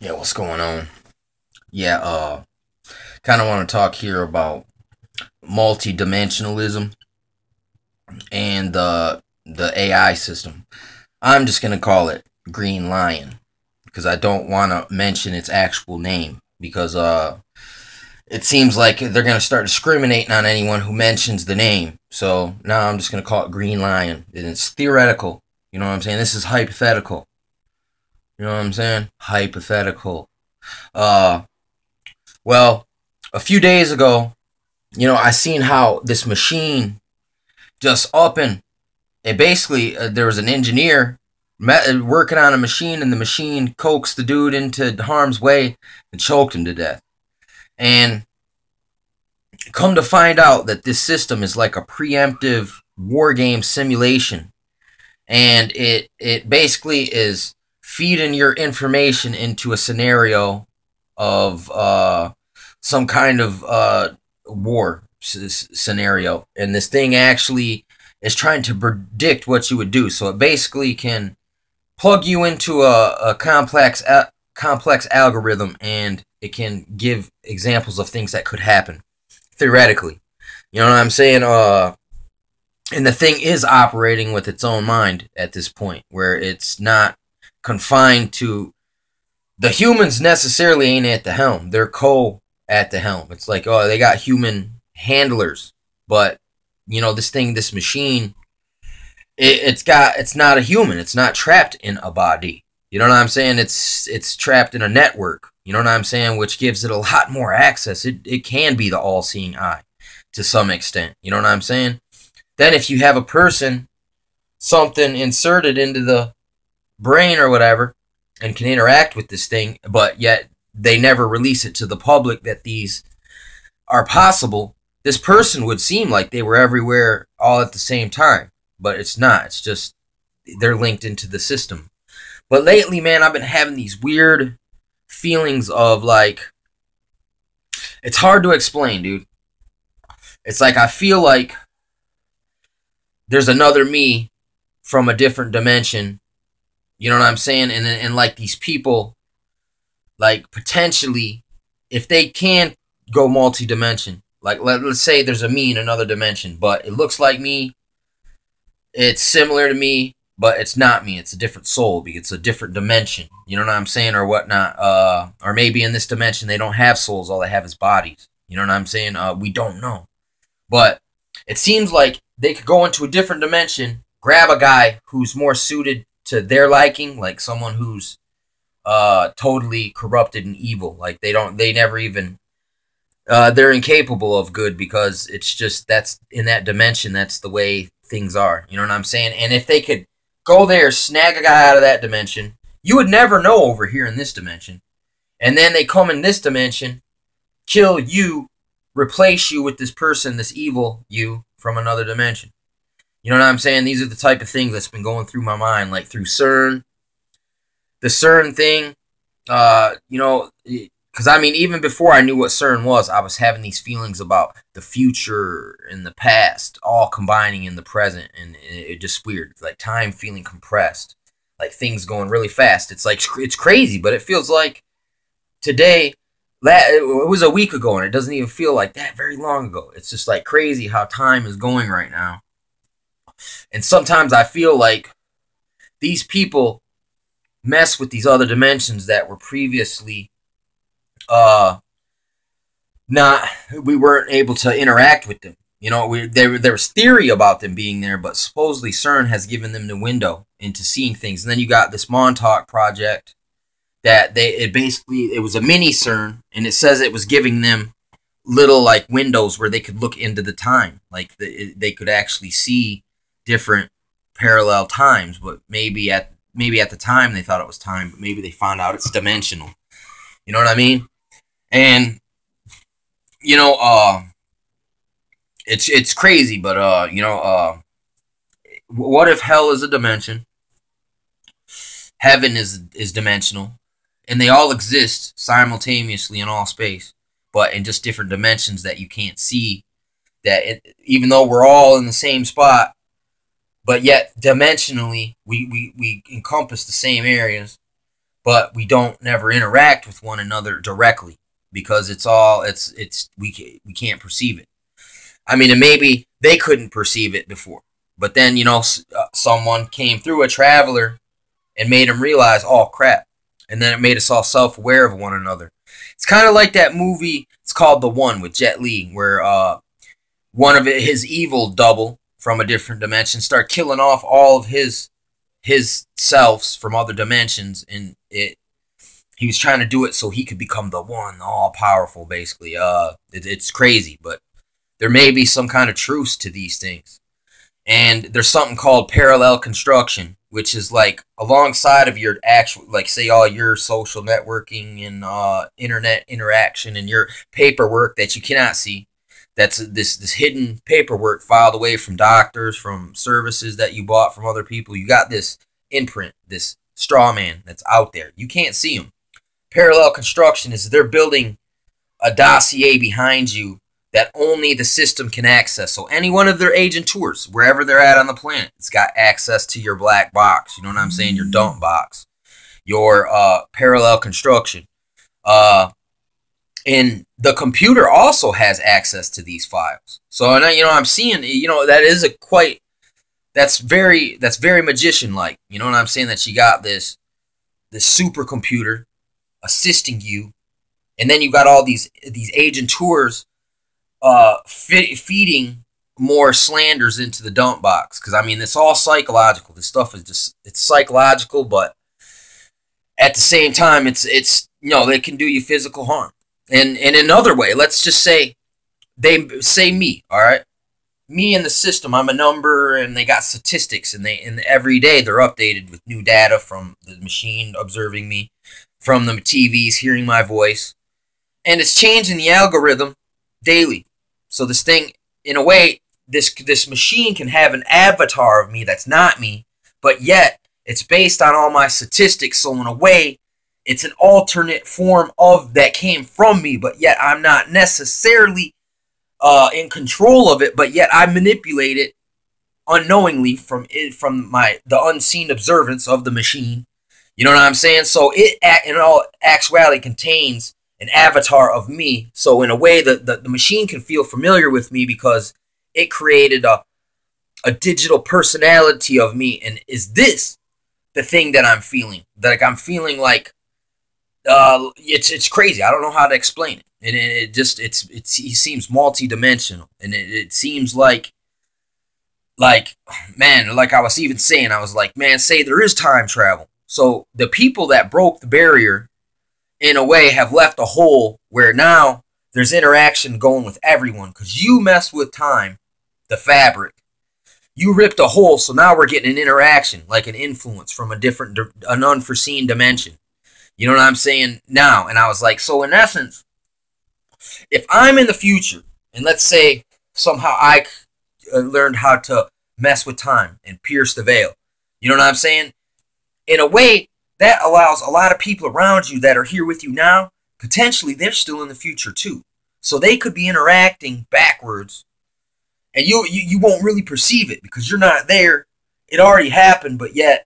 Yeah, what's going on? Yeah, kind of want to talk here about multidimensionalism and the AI system. I'm just gonna call it Green Lion because I don't want to mention its actual name because it seems like they're gonna start discriminating on anyone who mentions the name. So now I'm just gonna call it Green Lion, and it's theoretical. You know what I'm saying? This is hypothetical. You know what I'm saying? Hypothetical. Uh, well, a few days ago, I seen how this machine just up and it basically there was an engineer working on a machine, and the machine coaxed the dude into harm's way and choked him to death. And come to find out that this system is like a preemptive war game simulation, and it basically is feeding your information into a scenario of some kind of war scenario, and this thing actually is trying to predict what you would do. So it basically can plug you into a complex algorithm, and it can give examples of things that could happen theoretically. You know what I'm saying? And the thing is operating with its own mind at this point, where it's not confined to the humans necessarily ain't at the helm. They're at the helm. It's like, oh, they got human handlers, but this machine, it's not a human. It's not trapped in a body. You know what I'm saying? It's trapped in a network. You know what I'm saying? Which gives it a lot more access. It can be the all-seeing eye to some extent. You know what I'm saying? Then if you have a person, something inserted into the brain or whatever, and can interact with this thing, but yet they never release it to the public that these are possible, this person would seem like they were everywhere all at the same time. But it's not. It's just they're linked into the system. But lately, man, I've been having these weird feelings of like, it's hard to explain, dude. It's like I feel like there's another me from a different dimension. You know what I'm saying? And like these people, like potentially, if they can go multi-dimension, like let's say there's a me in another dimension, but it looks like me, it's similar to me, but it's not me. It's a different soul because it's a different dimension. You know what I'm saying, or whatnot. Or maybe in this dimension they don't have souls; all they have is bodies. You know what I'm saying? We don't know, but it seems like they could go into a different dimension, grab a guy who's more suited to their liking, like someone who's totally corrupted and evil. Like they never even they're incapable of good because it's just that's in that dimension. That's the way things are. You know what I'm saying? And if they could go there, snag a guy out of that dimension, you would never know over here in this dimension. And then they come in this dimension, kill you, replace you with this person, this evil you from another dimension. You know what I'm saying? These are the type of things that's been going through my mind, like through CERN, the CERN thing. Because I mean, even before I knew what CERN was, I was having these feelings about the future and the past all combining in the present, and it just weird, like time feeling compressed, like things going really fast. It's like it's crazy, but it feels like today. It was a week ago, and it doesn't even feel like that very long ago. It's just like crazy how time is going right now. And sometimes I feel like these people mess with these other dimensions that were previously uh not we weren't able to interact with them. There was theory about them being there, but supposedly CERN has given them the window into seeing things. And then you got this Montauk project that it was a mini CERN, and it says it was giving them little like windows where they could look into the time, like they could actually see different parallel times. But maybe at the time they thought it was time, but maybe they found out it's dimensional. You know what I mean? And you know, it's crazy, but what if hell is a dimension? Heaven is dimensional, and they all exist simultaneously in all space, but in just different dimensions that you can't see. Even though we're all in the same spot, but yet dimensionally we encompass the same areas. but we don't never interact with one another directly because we can't perceive it. I mean, and maybe they couldn't perceive it before, but then someone came through, a traveler, and made them realize, oh crap, and then it made us all self-aware of one another. It's kind of like that movie. It's called The One with Jet Li, where one of his evil double from a different dimension start killing off all of his selves from other dimensions, and he was trying to do it so he could become the one, all powerful, basically. It's crazy, but there may be some kind of truce to these things. And there's something called parallel construction, which is like alongside of your actual, like say all your social networking and internet interaction and your paperwork that you cannot see. That's this hidden paperwork filed away from doctors, from services that you bought from other people. You got this imprint, this straw man that's out there. You can't see them. Parallel construction is they're building a dossier behind you that only the system can access. So any one of their agentors, wherever they're at on the planet, it's got access to your black box. You know what I'm saying? Your dump box, your parallel construction. And the computer also has access to these files. So I'm seeing, that is that's very magician-like. You know what I'm saying? That you got this supercomputer assisting you, and then you got all these agentors feeding more slanders into the dump box. Because I mean, it's all psychological. This stuff is it's psychological, but at the same time, it's they can do you physical harm. And in another way, let's just say they say me, all right, me in the system, I'm a number, and they got statistics, and every day they're updated with new data from the machine observing me, from the TVs hearing my voice, and it's changing the algorithm daily. So this thing, in a way, this machine can have an avatar of me that's not me, but yet it's based on all my statistics. So in a way, it's an alternate form of that came from me, but yet I'm not necessarily in control of it, but yet I manipulate it unknowingly from the unseen observance of the machine. You know what I'm saying? So it, in all actuality, contains an avatar of me. So in a way, the machine can feel familiar with me because it created a digital personality of me. And is this the thing that I'm feeling? Like I'm feeling like it's crazy. I don't know how to explain it. And he seems multidimensional, and it seems like man, like I was even saying, I was like, man, say there is time travel. So the people that broke the barrier, in a way, have left a hole where now there's interaction going with everyone, because you mess with time, the fabric. You ripped a hole, so now we're getting an interaction, like an influence from an unforeseen dimension. You know what I'm saying now? And I was like, so in essence, if I'm in the future, and let's say somehow I learned how to mess with time and pierce the veil, you know what I'm saying? In a way, that allows a lot of people around you that are here with you now, potentially they're still in the future too. So they could be interacting backwards, and you won't really perceive it because you're not there. It already happened, but yet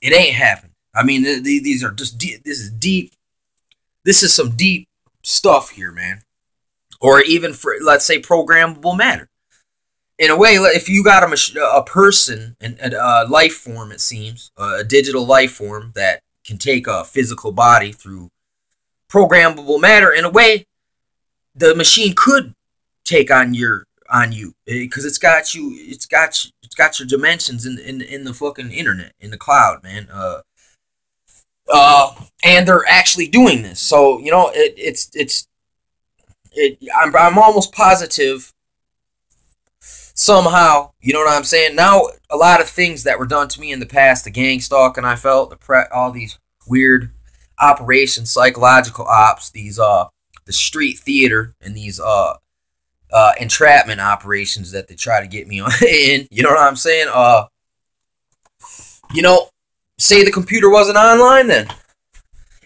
it ain't happened. I mean, these are just this is deep. This is some deep stuff here, man. Or even for, let's say, programmable matter. In a way, if you got a person, a life form, it seems, a digital life form that can take a physical body through programmable matter, in a way, the machine could take on you because it's got your dimensions in the fucking internet, in the cloud, man. And they're actually doing this. So I'm almost positive somehow, you know what I'm saying? Now, a lot of things that were done to me in the past, the gang stalking I felt, all these weird operations, psychological ops, these the street theater, and these entrapment operations that they try to get me in. You know what I'm saying? Say the computer wasn't online, then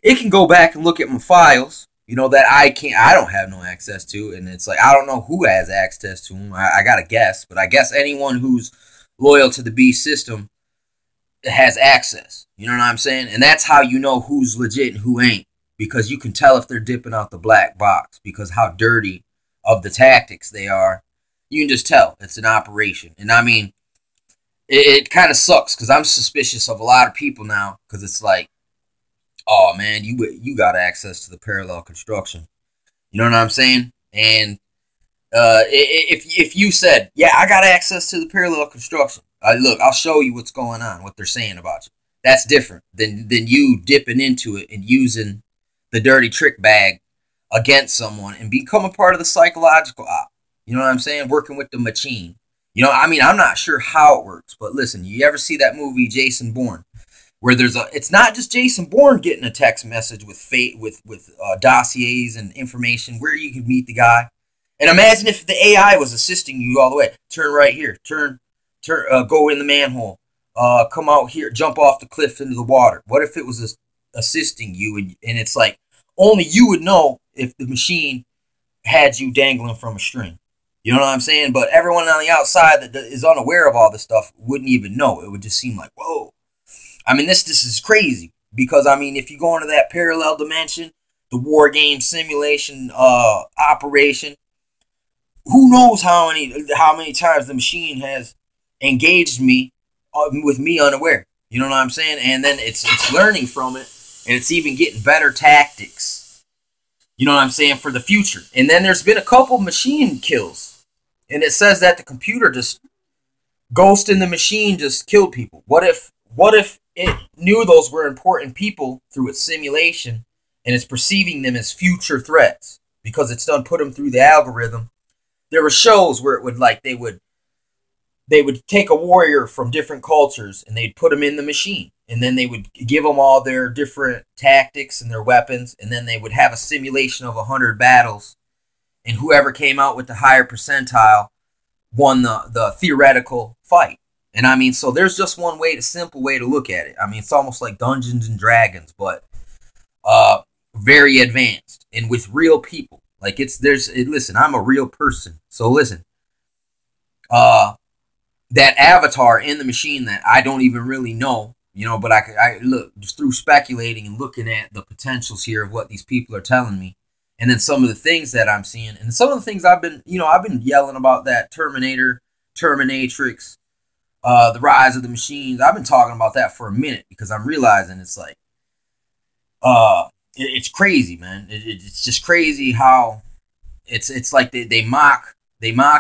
it can go back and look at my files, that I don't have no access to. And it's like, I don't know who has access to them. I got to guess, but I guess anyone who's loyal to the B system has access. You know what I'm saying? And that's how you know who's legit and who ain't, because you can tell if they're dipping out the black box, because how dirty of the tactics they are. You can just tell it's an operation. And I mean, it kind of sucks because I'm suspicious of a lot of people now, because it's like, oh man, you got access to the parallel construction. You know what I'm saying? And if you said, yeah, I got access to the parallel construction, look, I'll show you what's going on, what they're saying about you. That's different than you dipping into it and using the dirty trick bag against someone and become a part of the psychological op. You know what I'm saying? Working with the machine. You know, I mean, I'm not sure how it works, but listen, you ever see that movie Jason Bourne, where it's not just Jason Bourne getting a text message with dossiers and information where you can meet the guy. And imagine if the AI was assisting you all the way. Turn right here. Turn. Go in the manhole. Come out here. Jump off the cliff into the water. What if it was assisting you, and it's like only you would know if the machine had you dangling from a string. You know what I'm saying? But everyone on the outside that is unaware of all this stuff wouldn't even know. It would just seem like, whoa. I mean, this is crazy, because I mean, if you go into that parallel dimension, the war game simulation operation, who knows how many times the machine has engaged me with me unaware. You know what I'm saying? And then it's learning from it, and it's even getting better tactics. You know what I'm saying, for the future. And then there's been a couple machine kills, and it says that the computer just ghost in the machine just killed people. What if it knew those were important people through its simulation, and it's perceiving them as future threats because it's done put them through the algorithm? There were shows where it would they would take a warrior from different cultures and they'd put them in the machine, and then they would give them all their different tactics and their weapons, and then they would have a simulation of 100 battles, and whoever came out with the higher percentile won the theoretical fight. And I mean, so there's just one simple way to look at it. I mean, it's almost like Dungeons and Dragons, but very advanced and with real people. Like listen, I'm a real person. So listen, that avatar in the machine that I don't even really know, you know, but I look just through speculating and looking at the potentials here of what these people are telling me, and then some of the things that I'm seeing, and some of the things I've been yelling about, that Terminatrix, the rise of the machines. I've been talking about that for a minute, because I'm realizing it's like, it's crazy, man. It's just crazy how it's like they mock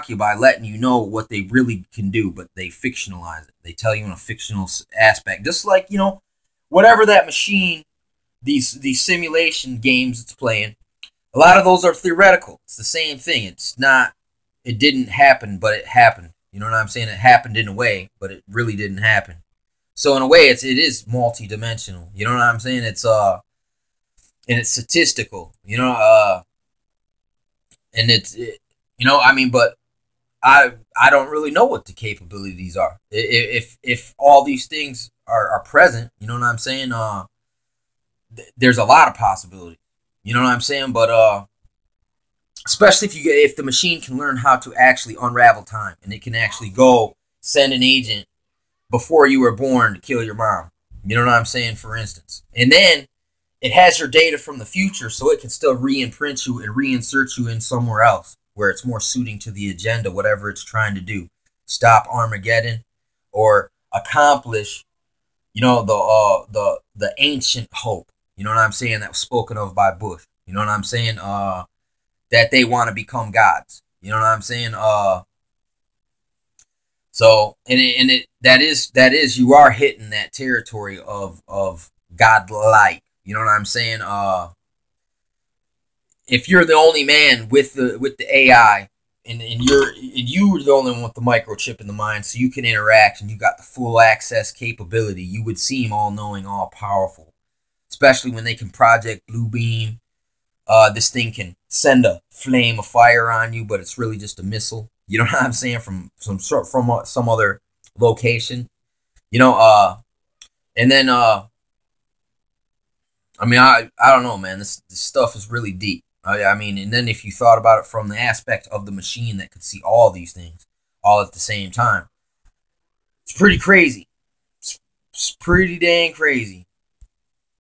you by letting you know what they really can do, but they fictionalize it. They tell you in a fictional aspect, just like, you know, whatever that machine, these simulation games it's playing. A lot of those are theoretical. It's the same thing. It's not. It didn't happen, but it happened. You know what I'm saying? It happened in a way, but it really didn't happen. So in a way, it is multidimensional. You know what I'm saying? And it's statistical, you know, and you know, I mean, but I don't really know what the capabilities are. If all these things are present, you know what I'm saying? There's a lot of possibility. You know what I'm saying? But especially if the machine can learn how to actually unravel time, and it can actually go send an agent before you were born to kill your mom. You know what I'm saying? For instance, and then it has your data from the future, so it can still re-imprint you and reinsert you in somewhere else where it's more suiting to the agenda, whatever it's trying to do. Stop Armageddon, or accomplish, you know, the ancient hope. You know what I'm saying? That was spoken of by Bush. You know what I'm saying? That they want to become gods. You know what I'm saying? So that is you are hitting that territory of godlike. You know what I'm saying? If you're the only man with the AI, and you're the only one with the microchip in the mind, so you can interact and you got the full access capability, you would seem all knowing, all powerful. Especially when they can project blue beam. This thing can send a flame of fire on you, but it's really just a missile. You know what I'm saying? From some other location. You know, and then I mean, I don't know, man. This stuff is really deep. I mean, and then if you thought about it from the aspect of the machine that could see all these things all at the same time, it's pretty crazy. It's pretty dang crazy.